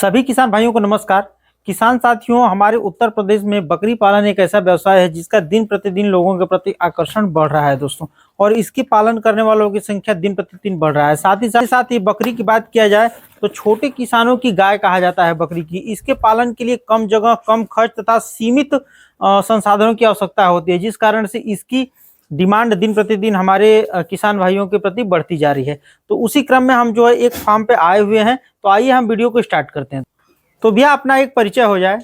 सभी किसान भाइयों को नमस्कार। किसान साथियों, हमारे उत्तर प्रदेश में बकरी पालन एक ऐसा व्यवसाय है जिसका दिन प्रतिदिन लोगों के प्रति आकर्षण बढ़ रहा है दोस्तों, और इसके पालन करने वालों की संख्या दिन प्रतिदिन बढ़ रहा है। साथ ही बकरी की बात किया जाए तो छोटे किसानों की गाय कहा जाता है बकरी की। इसके पालन के लिए कम जगह, कम खर्च तथा सीमित संसाधनों की आवश्यकता होती है, जिस कारण से इसकी डिमांड दिन प्रतिदिन हमारे किसान भाइयों के प्रति बढ़ती जा रही है। तो उसी क्रम में हम जो है एक फार्म पे आए हुए हैं, तो आइए हम वीडियो को स्टार्ट करते हैं। तो भैया अपना एक परिचय हो जाए।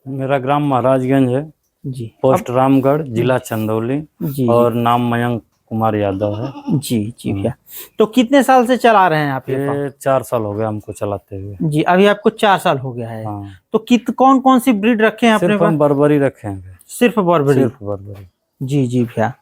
मेरा ग्राम महाराजगंज है जी, पोस्ट रामगढ़, जिला चंदौली जी और नाम मयंक कुमार यादव है। जी जी भैया, तो कितने साल से चला रहे हैं आप ये फार्म? ये 4 साल हो गए हमको चलाते हुए। जी, अभी आपको 4 साल हो गया है। हाँ। तो कौन कौन सी ब्रीड रखे हैं अपने सिर्फ पास? हम बर्बरी रखे हैं। सिर्फ बर्बरी? सिर्फ बर्बरी। जी जी भैया,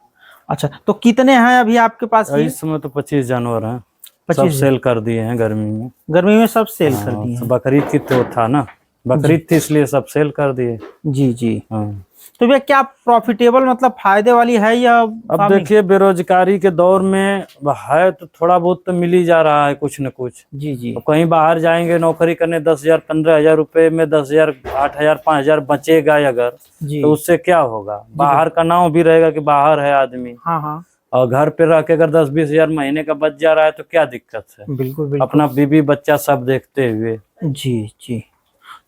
अच्छा तो कितने हैं अभी आपके पास? इस समय तो 25 जानवर हैं। 25 सब सेल कर दिए हैं गर्मी में। गर्मी में सब सेल कर दिए हैं। बकरीद की तो था ना, बकरीद थी इसलिए सब सेल कर दिए। जी जी। हाँ। तो भैया क्या प्रॉफिटेबल, मतलब फायदे वाली है या? अब देखिए, बेरोजगारी के दौर में है तो थोड़ा बहुत तो मिल ही जा रहा है कुछ न कुछ। जी जी। तो कहीं बाहर जाएंगे नौकरी करने, 10,000 15,000 रुपए में 10,000 8,000 5,000 बचेगा अगर, तो उससे क्या होगा? बाहर का नाम भी रहेगा कि बाहर है आदमी। हाँ हाँ। और घर पे रह के अगर 10-20 हजार महीने का बच जा रहा है तो क्या दिक्कत है? बिल्कुल बिल्कुल। अपना बीबी बच्चा सब देखते हुए। जी जी।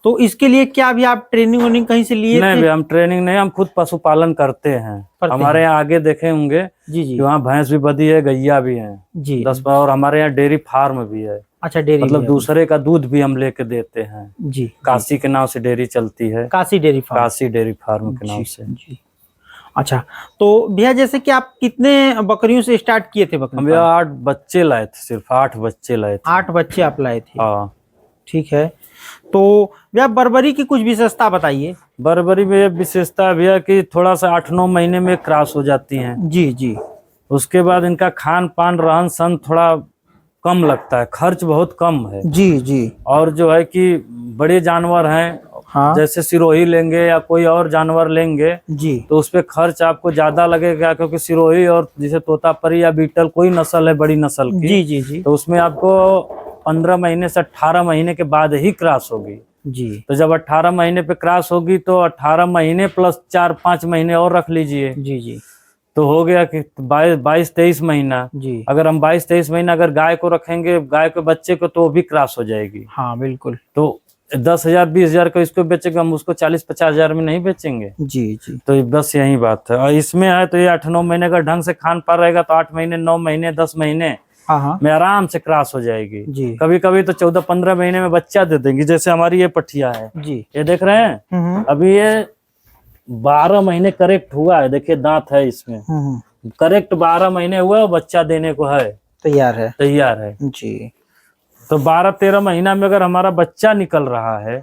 तो इसके लिए क्या भी आप ट्रेनिंग वनिंग कहीं से लिए? नहीं, हम ट्रेनिंग नहीं, हम खुद पशुपालन करते हैं। हमारे यहाँ आगे देखे होंगे जी जी, वहाँ भैंस भी बधी है, गैया भी है जी 10, और हमारे यहाँ डेयरी फार्म भी है। अच्छा, डेयरी मतलब दूसरे का दूध भी हम लेके देते हैं। जी, काशी के नाम से डेयरी चलती है, Kashi dairy farm. Kashi dairy farm के नाम से। जी। अच्छा, तो भैया जैसे कि आप कितने बकरियों से स्टार्ट किए थे बकरी? हम 8 बच्चे लाए थे, सिर्फ 8 बच्चे लाए थे। 8 बच्चे आप लाए थे? हाँ। ठीक है। तो भैया बर्बरी की कुछ विशेषता बताइए। बर्बरी में विशेषता भैया कि थोड़ा सा 8-9 महीने में क्रॉस हो जाती हैं। जी जी। उसके बाद इनका खान पान रहन सहन थोड़ा कम लगता है, खर्च बहुत कम है। जी जी। और जो है कि बड़े जानवर हैं, हाँ, जैसे सिरोही लेंगे या कोई और जानवर लेंगे जी, तो उस पे खर्च आपको ज्यादा लगेगा, क्योंकि सिरोही और जैसे तोतापरी या बीटल कोई नस्ल है बड़ी नस्ल की, जी जी जी, तो उसमें आपको 15 महीने से 18 महीने के बाद ही क्रॉस होगी। जी। तो जब 18 महीने पे क्रॉस होगी तो 18 महीने प्लस 4-5 महीने और रख लीजिए, जी जी, तो हो गया कि 22-23 महीना। जी। अगर हम 22-23 महीना अगर गाय को रखेंगे, गाय के बच्चे को, तो वो भी क्रॉस हो जाएगी। हाँ बिल्कुल। तो 10,000 20,000 को इसको बेचेंगे, हम उसको 40-50 हजार में नहीं बेचेंगे। जी जी। तो बस यही बात है। और इसमें है तो ये 8-9 महीने का ढंग से खान पान रहेगा तो 8 महीने 9 महीने 10 महीने हाँ हाँ, में आराम से क्रॉस हो जाएगी। जी। कभी कभी तो 14-15 महीने में बच्चा दे देंगी। जैसे हमारी ये पठिया है, जी। ये देख रहे हैं, अभी ये 12 महीने करेक्ट हुआ है। देखिए दांत है इसमें, करेक्ट 12 महीने हुआ, बच्चा देने को है, तैयार है। तैयार है। जी। तो 12-13 महीना में अगर हमारा बच्चा निकल रहा है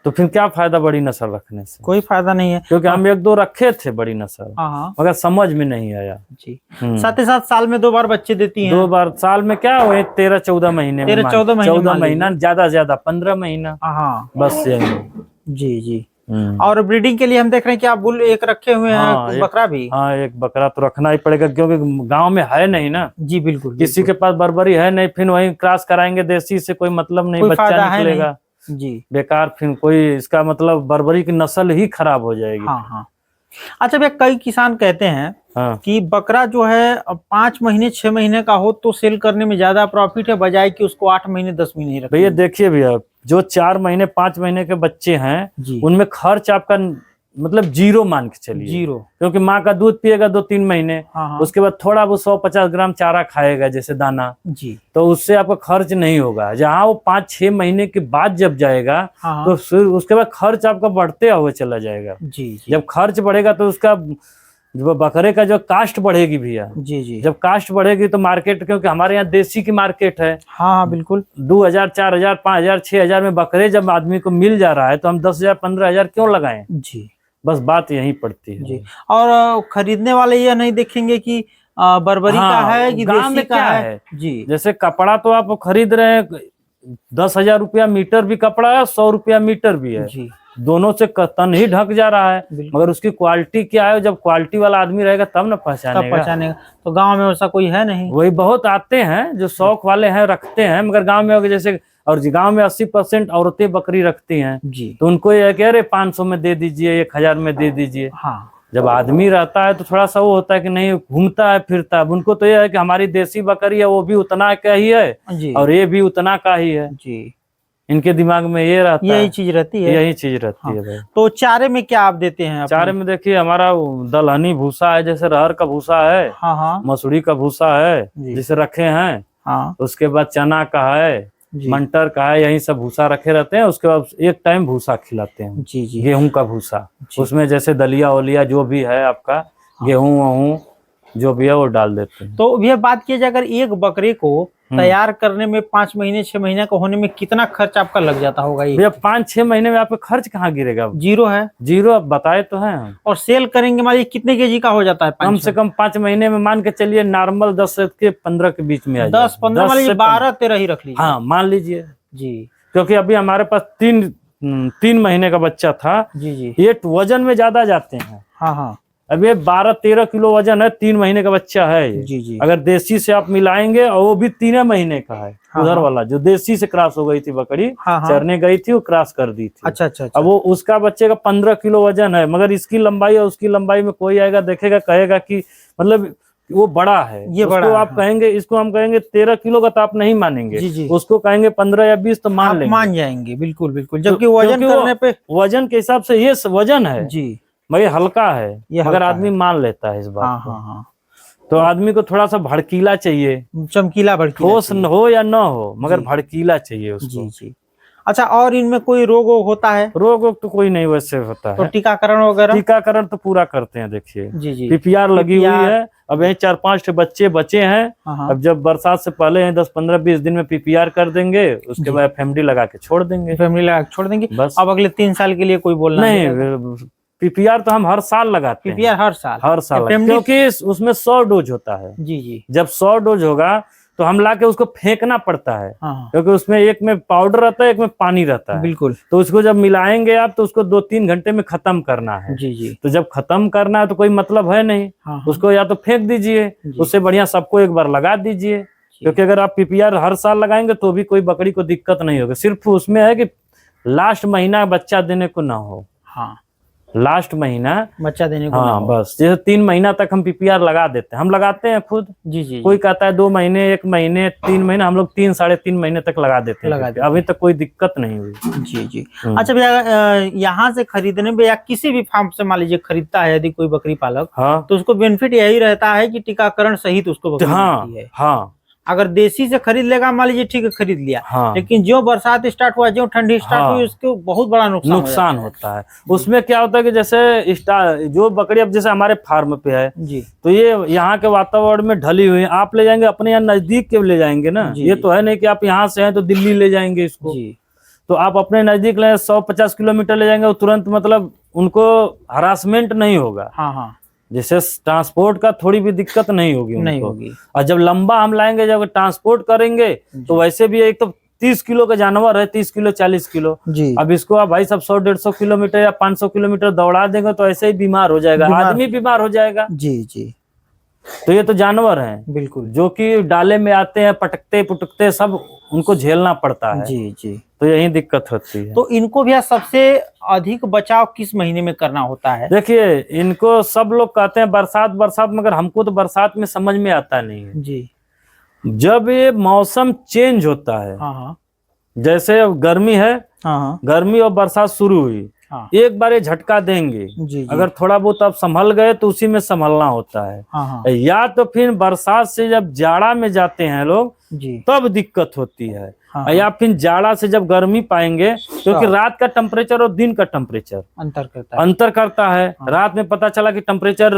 तो फिर क्या फायदा बड़ी नस्ल रखने से? कोई फायदा नहीं है, क्योंकि हम 1-2 रखे थे बड़ी नस्ल, हाँ, मगर समझ में नहीं आया। जी। साथ ही साथ साल में 2 बार बच्चे देती हैं। 2 बार साल में क्या हुए? 13-14 महीने में, 13-14 महीने, 14 महीना, ज्यादा ज्यादा 15 महीना, हाँ, बस यही। जी जी। और ब्रीडिंग के लिए हम देख रहे हैं कि आप बुल एक रखे हुए हैं। हाँ, बकरा भी? हाँ, एक बकरा तो रखना ही पड़ेगा, क्योंकि गांव में है नहीं ना। जी बिल्कुल, किसी के पास बर्बरी है नहीं, फिर वही क्रॉस कराएंगे देसी से, कोई मतलब नहीं, बच्चा निकलेगा जी, बेकार, फिर कोई इसका मतलब बर्बरी की नस्ल ही खराब हो जाएगी। हाँ हाँ। अच्छा भैया, कई किसान कहते हैं हाँ, कि बकरा जो है 5 महीने 6 महीने का हो तो सेल करने में ज्यादा प्रॉफिट है, बजाय कि उसको 8 महीने 10 महीने रखें। भैया देखिए भैया, जो 4 महीने 5 महीने के बच्चे हैं उनमें खर्च आपका मतलब 0 मान के चलिए, 0, क्योंकि माँ का दूध पिएगा 2-3 महीने, हाँ, उसके बाद थोड़ा वो 150 ग्राम चारा खाएगा जैसे दाना, जी, तो उससे आपका खर्च नहीं होगा। जहाँ वो 5-6 महीने के बाद जब जाएगा, हाँ, तो फिर उसके बाद खर्च आपका बढ़ते हुए चला जाएगा। जी, जब खर्च बढ़ेगा तो उसका जो बकरे का जो कास्ट बढ़ेगी भैया, जी जी, जब कास्ट बढ़ेगी तो मार्केट, क्योंकि हमारे यहाँ देसी की मार्केट है, हाँ बिल्कुल, 2,000 4,000 5,000 6,000 में बकरे जब आदमी को मिल जा रहा है तो हम 10,000 15,000 क्यों लगाएं? जी, बस बात यही पड़ती है जी। और खरीदने वाले ये नहीं देखेंगे कि बर्बरी का है कि देसी का है। जी, जैसे कपड़ा तो आप खरीद रहे हैं, 10,000 रुपया मीटर भी कपड़ा है, 100 रुपया मीटर भी है, जी, दोनों से तन ही ढक जा रहा है, मगर उसकी क्वालिटी क्या है? जब क्वालिटी वाला आदमी रहेगा तब न पहचानेगा। तो गांव में वैसा कोई है नहीं। वही बहुत आते हैं जो शौक वाले हैं, रखते हैं, मगर गांव में जैसे और गांव में 80% औरतें बकरी रखती हैं, जी तो उनको ये कह रहे 500 में दे दीजिए, 1000 में दे दीजिए। हाँ जब आदमी रहता है तो थोड़ा सा वो होता है कि नहीं, घूमता है फिरता है। अब उनको तो ये है कि हमारी देसी बकरी है, वो भी उतना का ही है जी और ये भी उतना का ही है। जी, इनके दिमाग में ये रहता यही है, चीज रहती है। यही चीज रहती हाँ। है भाई। तो चारे में क्या आप देते हैं चारे में देखिए हमारा दलहनी भूसा है, जैसे रहर का भूसा है, हाँ हाँ मसूरी का भूसा है जी। जिसे रखे हैं, हाँ उसके बाद चना का है, जी मटर का है, यही सब भूसा रखे रहते हैं। उसके बाद एक टाइम भूसा खिलाते हैं, जी जी गेहूं का भूसा। जी। उसमें जैसे दलिया वलिया जो भी है आपका, गेहूं वहूं जो भी है वो डाल देते हैं। तो भैया बात किया जाए, अगर एक बकरे को तैयार करने में 5 महीने 6 महीने का होने में कितना खर्च आपका लग जाता होगा? ये भैया 5-6 महीने में आपका खर्च कहाँ गिरेगा? जीरो है। जीरो, अब बताए तो हैं हम। और सेल करेंगे मान लीजिए कितने केजी का हो जाता है? कम से कम 5 महीने में मान के चलिए नॉर्मल 10 से 15 के बीच में आ 10-15 मान लीजिए 12-13 ही रख लीजिए। हाँ मान लीजिए, जी क्योंकि अभी हमारे पास 3 महीने का बच्चा था। जी जी ये वजन में ज्यादा जाते हैं। हाँ हाँ अब ये 12-13 किलो वजन है, 3 महीने का बच्चा है ये। जी जी अगर देसी से आप मिलाएंगे, और वो भी 3 महीने का है। हाँ, उधर हाँ। वाला जो देसी से क्रॉस हो गई थी बकरी, हाँ, हाँ। चरने गई थी, वो क्रॉस कर दी थी। अच्छा अच्छा अब अच्छा। वो उसका बच्चे का 15 किलो वजन है, मगर इसकी लंबाई और उसकी लंबाई में कोई आएगा देखेगा, कहेगा कि मतलब वो बड़ा है। ये उसको बड़ा है, आप हाँ। कहेंगे, इसको हम कहेंगे 13 किलो का, तो आप नहीं मानेंगे। जी जी, उसको कहेंगे 15 या 20 तो मान आप लेंगे। मान जाएंगे, बिल्कुल बिल्कुल। जबकि वजन क्योंकि वो करने पे वजन के हिसाब से ये वजन है जी मगर हल्का है, ये मगर हल्का आदमी है। मान लेता है इस बात हाँ को। हाँ हाँ, तो आदमी को थोड़ा सा भड़कीला चाहिए, चमकीला भड़कीला ठोस चाहिए। हो या ना हो, मगर जी। भड़कीला चाहिए उसको। जी जी। अच्छा, और इनमें कोई रोग वोग होता है? रोग वोग तो कोई नहीं वैसे होता तो है। टीकाकरण वगैरह? टीकाकरण तो पूरा करते हैं, देखिए जी जी, पीपीआर लगी हुई PPR है। अब यही 4-5 बच्चे बचे हैं। हाँ हाँ, अब जब बरसात से पहले हैं 10-15-20 दिन में पीपीआर कर देंगे, उसके जी। बाद फैमिली लगा के छोड़ देंगे फैमिली लगा के छोड़ देंगे। बस। अब अगले 3 साल के लिए कोई बोलना नहीं, पीपीआर तो हम हर साल लगाते हैं। पीपीआर हर साल? हर साल, फैमिली क्योंकि उसमें 100 डोज होता है। जी जी जब 100 डोज होगा तो हम लाके उसको फेंकना पड़ता है, हाँ हाँ, क्योंकि उसमें एक में पाउडर रहता है, एक में पानी रहता है। बिल्कुल। तो उसको जब मिलाएंगे आप, तो उसको 2-3 घंटे में खत्म करना है। जी जी तो जब खत्म करना है तो कोई मतलब है नहीं, हाँ हाँ, उसको या तो फेंक दीजिए, जी। उससे बढ़िया सबको एक बार लगा दीजिए। क्योंकि अगर आप पीपीआर हर साल लगाएंगे तो भी कोई बकरी को दिक्कत नहीं होगी। सिर्फ उसमें है कि लास्ट महीना बच्चा देने को ना हो, हाँ, लास्ट महीना बच्चा देने को ना हाँ हो। बस। जैसे 3 महीना तक हम पीपीआर लगा देते हैं, हम लगाते हैं खुद। जी जी कोई कहता है 2 महीने, 1 महीने, 3 महीने, हम लोग 3-3.5 महीने तक लगा देते लगा हैं। देते अभी तक कोई दिक्कत नहीं हुई। जी जी। अच्छा भैया, यहाँ से खरीदने में या किसी भी फार्म से मान लीजिए खरीदता है यदि कोई बकरी पालक, हाँ तो उसको बेनिफिट यही रहता है कि टीकाकरण सहित उसको बकरी हाँ मिलती है। हाँ अगर देसी से खरीद लेगा मान लीजिए, ठीक है खरीद लिया, हाँ, लेकिन जो बरसात स्टार्ट हुआ, जो ठंडी स्टार्ट हाँ। हुई, उसको बहुत बड़ा नुकसान होता है। उसमें क्या होता है कि जैसे जो बकरी अब जैसे हमारे फार्म पे है, जी तो ये यहाँ के वातावरण में ढली हुई है। आप ले जाएंगे अपने यहाँ नजदीक के ले जाएंगे ना, जी, ये जी। तो है नहीं कि आप यहाँ से हैं तो दिल्ली ले जाएंगे इसको। जी तो आप अपने नजदीक ले 100-50 किलोमीटर ले जाएंगे, वो तुरंत मतलब उनको हरासमेंट नहीं होगा। हाँ हाँ, जैसे ट्रांसपोर्ट का थोड़ी भी दिक्कत नहीं होगी नहीं उनको। होगी। और जब लंबा हम लाएंगे, जब ट्रांसपोर्ट करेंगे, तो वैसे भी एक तो 30 किलो का जानवर है, 30 किलो 40 किलो। जी अब इसको आप भाई सब 100-150 किलोमीटर या 500 किलोमीटर दौड़ा देंगे तो ऐसे ही बीमार हो जाएगा, आदमी बीमार हो जाएगा। जी जी, तो ये तो जानवर हैं बिल्कुल। जो कि डाले में आते हैं, पटकते पुटकते सब उनको झेलना पड़ता है। जी जी, तो यही दिक्कत होती है। तो इनको भी सबसे अधिक बचाव किस महीने में करना होता है? देखिए, इनको सब लोग कहते हैं बरसात, मगर हमको तो बरसात में समझ में आता नहीं है। जी, जब ये मौसम चेंज होता है, हाँ हाँ जैसे अब गर्मी है, हाँ हाँ, गर्मी और बरसात शुरू हुई, हाँ एक बार ये झटका देंगे। जी जी, अगर थोड़ा बहुत आप संभल गए तो उसी में संभलना होता है। हाँ हाँ या तो फिर बरसात से जब जाड़ा में जाते हैं लोग, जी, तब दिक्कत होती है। हाँ या फिर जाड़ा से जब गर्मी पाएंगे, क्योंकि हाँ। रात का टेम्परेचर और दिन का टेम्परेचर अंतर करता है। है। रात में पता चला कि टेम्परेचर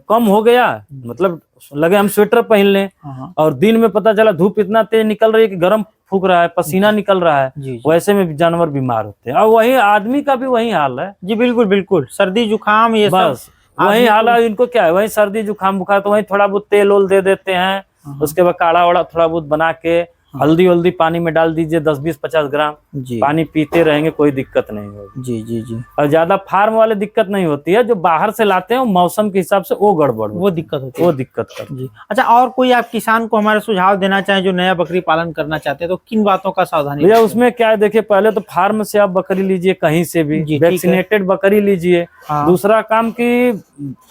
कम हो गया, मतलब लगे हम स्वेटर पहन लें, हाँ और दिन में पता चला धूप इतना तेज निकल रही है कि गर्म फूक रहा है, पसीना निकल रहा है। जी जी, वैसे में भी जानवर बीमार होते हैं। और वही आदमी का भी वही हाल है जी बिल्कुल बिल्कुल। सर्दी जुकाम ये सब बस वही हाल है। इनको क्या है, वही सर्दी जुकाम बुखार, तो वही थोड़ा बहुत तेल ओल दे देते हैं, उसके बाद काढ़ा वाड़ा थोड़ा बहुत बना के हल्दी वल्दी पानी में डाल दीजिए 10-20-50 ग्राम, जी पानी पीते रहेंगे, कोई दिक्कत नहीं होगी। जी जी जी, और ज्यादा फार्म वाले दिक्कत नहीं होती है, जो बाहर से लाते हैं मौसम के हिसाब से वो गड़बड़ वो दिक्कत होती वो है दिक्कत करती जी। अच्छा, और कोई आप किसान को हमारे सुझाव देना चाहें जो नया बकरी पालन करना चाहते हैं, तो किन बातों का सावधानी भैया? रखें? उसमें क्या है, देखिए पहले तो फार्म से आप बकरी लीजिए, कहीं से भी जी, ठीक है। वैक्सीनेटेड बकरी लीजिए। हाँ। दूसरा काम की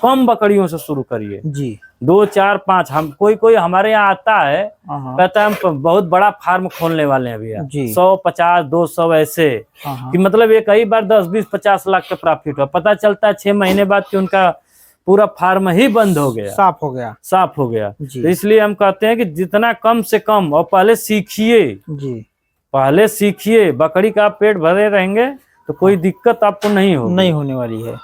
कम बकरियों से शुरू करिए, जी 2 4 5। हम कोई हमारे यहाँ आता है, हाँ कहता है हम बहुत बड़ा फार्म खोलने वाले हैं भैया, जी। 100 50 200 ऐसे, हाँ कि मतलब ये कई बार 10 20 50 लाख का प्रॉफिट हुआ, पता चलता है 6 महीने बाद कि उनका पूरा फार्म ही बंद हो गया, साफ हो गया साफ हो गया। जी। तो इसलिए हम कहते हैं कि जितना कम से कम, और पहले सीखिए, जी पहले सीखिए। बकरी का आप पेट भरे रहेंगे तो कोई दिक्कत आपको नहीं होगी, नहीं होने वाली है।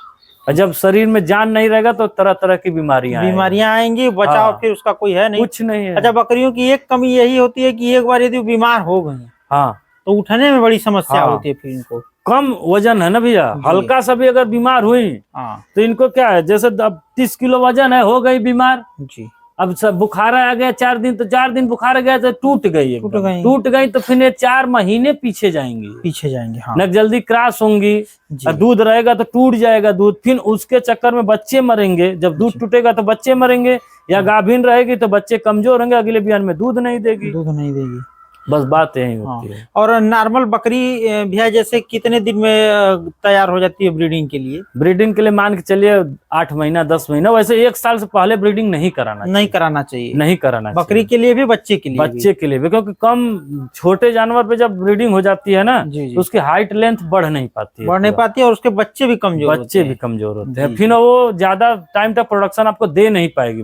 और जब शरीर में जान नहीं रहेगा तो तरह तरह की बीमारियां आएंगी, बचाव हाँ। फिर उसका कोई है नहीं, कुछ नहीं है। अच्छा, बकरियों की एक कमी यही होती है कि एक बार यदि वो बीमार हो गई हाँ, तो उठने में बड़ी समस्या हाँ। होती है फिर इनको। कम वजन है ना भैया, जी। हल्का सा भी अगर बीमार हुई हाँ तो इनको क्या है, जैसे अब 30 किलो वजन है, हो गई बीमार, जी, अब सब बुखार आ गया 4 दिन, तो 4 दिन बुखार गया तो टूट गई, टूट गई तो फिर ये 4 महीने पीछे जाएंगे, हाँ न जल्दी क्रॉस होंगी। जी। और दूध रहेगा तो टूट जाएगा दूध, फिर उसके चक्कर में बच्चे मरेंगे, जब दूध टूटेगा तो बच्चे मरेंगे, या गाभिन रहेगी तो बच्चे कमजोर होंगे, अगले बियान में दूध नहीं देगी। बस बात यही होती है। और नॉर्मल बकरी भैया जैसे कितने दिन में तैयार हो जाती है ब्रीडिंग के लिए? ब्रीडिंग के लिए मान के चलिए 8 महीना 10 महीना, वैसे 1 साल से पहले ब्रीडिंग नहीं कराना नहीं कराना चाहिए, नहीं कराना बकरी के लिए भी, बच्चे के लिए भी, क्योंकि कम छोटे जानवर पे जब ब्रीडिंग हो जाती है ना, जी। तो उसकी हाइट लेंथ बढ़ नहीं पाती है, और उसके बच्चे भी कमजोर होते हैं, फिर वो ज्यादा टाइम तक प्रोडक्शन आपको दे नहीं पाएगी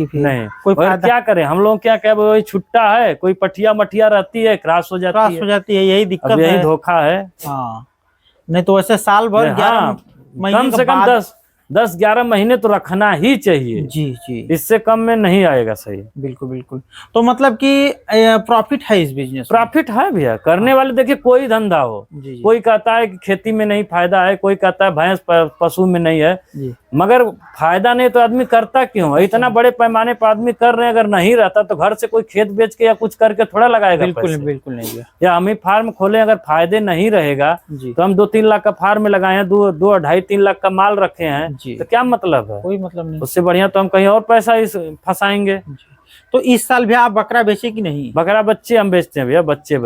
फिर नहीं। कोई और क्या करें हम लोग, क्या वही छुट्टा है, कोई पटिया मटिया रहती है, क्रॉस हो जाती है, यही दिक्कत यही है, धोखा है। हाँ, नहीं तो वैसे साल भर 11 महीने कम से कम 10-11 महीने तो रखना ही चाहिए जी जी, इससे कम में नहीं आएगा सही। बिल्कुल। तो मतलब कि प्रॉफिट है इस बिजनेस, प्रॉफिट है भैया, करने वाले देखिए कोई धंधा हो, कोई कहता है कि खेती में नहीं फायदा है, कोई कहता है भैंस पशु में नहीं है जी। मगर फायदा नहीं तो आदमी करता क्यों? इतना बड़े पैमाने पर आदमी कर रहे हैं, अगर नहीं रहता तो घर से कोई खेत बेच के या कुछ करके थोड़ा लगाएगा। बिल्कुल नहीं, या हम ही फार्म खोले, अगर फायदे नहीं रहेगा तो हम 2-3 लाख का फार्म लगाए हैं, 2-2.5-3 लाख का माल रखे हैं, तो क्या मतलब है? कोई मतलब नहीं, उससे बढ़िया तो हम कहीं और पैसा फंसाएंगे। तो इस साल भी आप बकरा बेचे कि नहीं? बकरा बच्चे हम बेचते हैं भैया, बच्चे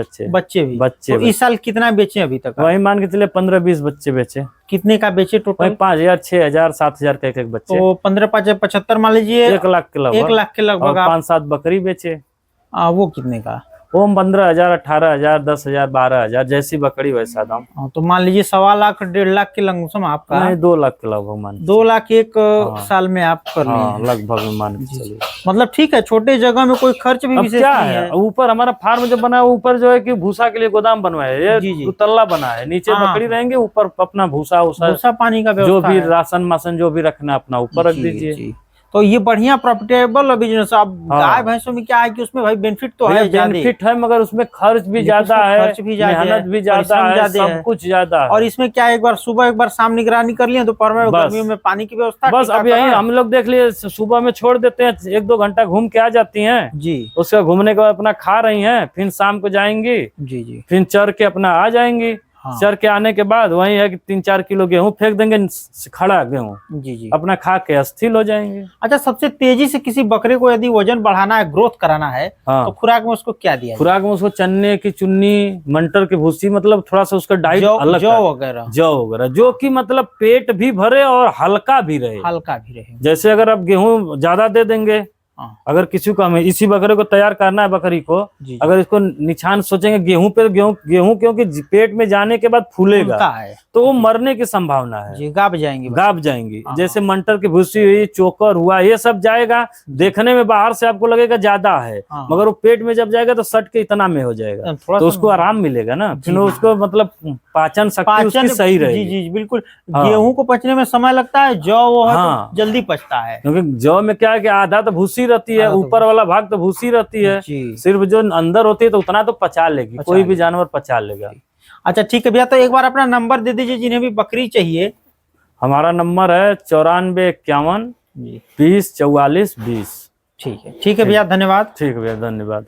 तो इस साल कितना बेचे अभी तक? वही मान के चले 15-20 बच्चे बेचे। कितने का बेचे टोटल? 5,000 6,000 7,000 का एक बच्चे, तो 15-5 75 मान लीजिए, 1 लाख के लगभग, 1 लाख के लगभग। 5-7 बकरी बेचे। वो कितने का? वो 15,000 18,000 10,000 12,000, जैसी बकरी वैसा दाम। तो मान लीजिए 1.25 लाख 1.5 लाख के लमसम आपका? नहीं, 2 लाख के लगभग मान, 2 लाख एक साल में आप कर लिए लगभग मान के चलिए। मतलब ठीक है, छोटे जगह में कोई खर्च भी विशेष नहीं है। ऊपर हमारा फार्म जो बना है, ऊपर जो है कि भूसा के लिए गोदाम बनवाया है, ये 2 तल्ला बना है, नीचे बकरी रहेंगे, ऊपर अपना भूसा पानी का जो भी राशन मासन जो भी रखना अपना ऊपर रख दीजिए। तो ये बढ़िया प्रॉफिटेबल बिजनेस। अब गाय भैंसों में क्या है कि उसमें भाई बेनिफिट तो है, बेनिफिट है, मगर उसमें खर्च भी ज्यादा है, मेहनत भी ज्यादा है, सब कुछ ज्यादा है। और इसमें क्या, एक बार सुबह एक बार शाम निगरानी कर लिया, दोपहर में गर्मियों में पानी की व्यवस्था, बस अब यही हम लोग देख लिए, सुबह में छोड़ देते हैं, 1-2 घंटा घूम के आ जाती हैं जी, उसका घूमने के बाद अपना खा रही हैं, फिर शाम को जाएंगी जी, फिर चर के अपना आ जाएंगी। चर के आने के बाद वही है कि 3-4 किलो गेहूं फेंक देंगे, खड़ा गेहूं जी, अपना खा के अस्थिर हो जाएंगे। अच्छा, सबसे तेजी से किसी बकरे को यदि वजन बढ़ाना है, ग्रोथ कराना है, तो खुराक में उसको क्या दिया? खुराक में उसको चने की चुन्नी, मंटर की भूसी, मतलब थोड़ा सा उसका डाइट अलग, जौ वगैरह, जो कि मतलब पेट भी भरे और हल्का भी रहे। जैसे अगर आप गेहूं ज्यादा दे देंगे, अगर किसी को हमें इसी बकरे को तैयार करना है, बकरी को अगर इसको निछान सोचेंगे गेहूं पे, गेहूं क्योंकि पेट में जाने के बाद फूलेगा तो वो मरने की संभावना है, गाब जाएंगी। जैसे मंटर की भूसी हुई, चोकर हुआ, ये सब जाएगा, देखने में बाहर से आपको लगेगा ज्यादा है, मगर वो पेट में जब जाएगा तो सट के इतना में हो जाएगा, तो उसको आराम मिलेगा ना, फिर उसको मतलब पाचन शक्ति उसकी सही रहेगी। जी, बिल्कुल। गेहूं को पचने में समय लगता है, जौ वो है तो जल्दी पचता है, क्योंकि जौ में क्या है कि आधा तो भूसी रहती है, ऊपर वाला भाग तो भूसी रहती है, सिर्फ जो अंदर होती है तो उतना तो पचा लेगी, कोई भी जानवर पचा लेगा। अच्छा ठीक है भैया, तो एक बार अपना नंबर दे दीजिए जिन्हें भी बकरी चाहिए। हमारा नंबर है 9451 20 44 20। ठीक है भैया, धन्यवाद। ठीक है भैया, धन्यवाद।